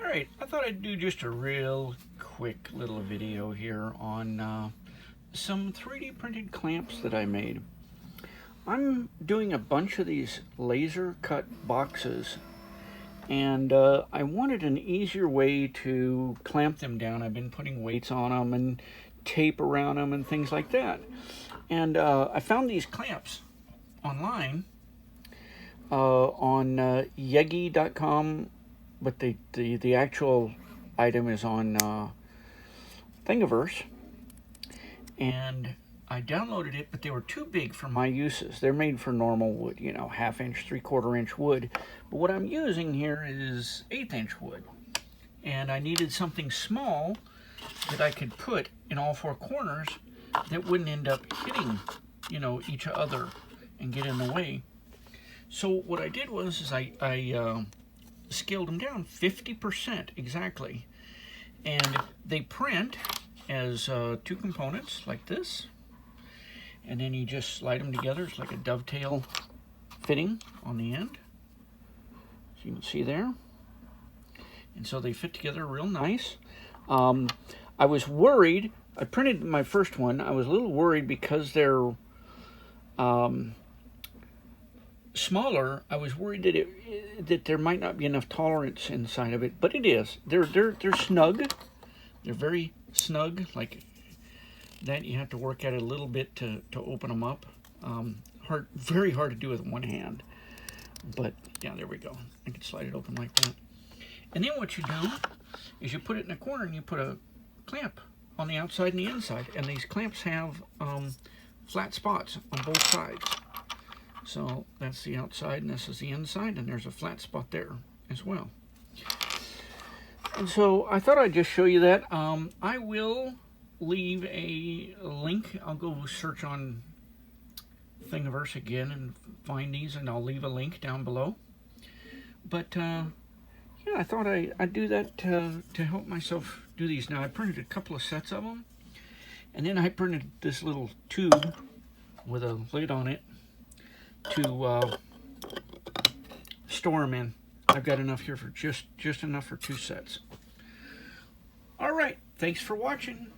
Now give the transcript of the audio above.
Alright, I thought I'd do just a real quick little video here on some 3D printed clamps that I made. I'm doing a bunch of these laser cut boxes, and I wanted an easier way to clamp them down. I've been putting weights on them and tape around them and things like that. And I found these clamps online on Yegi.com, but the actual item is on Thingiverse, and I downloaded it, but they were too big for my uses. They're made for normal wood, you know, 1/2 inch, 3/4 inch wood, but what I'm using here is 1/8 inch wood, and I needed something small that I could put in all four corners that wouldn't end up hitting, you know, each other and get in the way. So what I did was I scaled them down 50% exactly, and they print as two components like this, and then you just slide them together. It's like a dovetail fitting on the end, so you can see there, and so they fit together real nice. I was worried, I printed my first one, I was a little worried because they're smaller. I was worried that there might not be enough tolerance inside of it, but it is. They're snug. They're very snug, like that. You have to work at it a little bit to open them up. Very hard to do with one hand, but yeah, there we go. I can slide it open like that. And then what you do is you put it in a corner and you put a clamp on the outside and the inside, and these clamps have flat spots on both sides. So that's the outside and this is the inside, and there's a flat spot there as well. And so I thought I'd just show you that. I will leave a link. I'll go search on Thingiverse again and find these, and I'll leave a link down below. But yeah, I thought I'd do that to help myself do these. Now I printed a couple of sets of them, and then I printed this little tube with a lid on it to store them in. I've got enough here for just enough for 2 sets. All right, thanks for watching.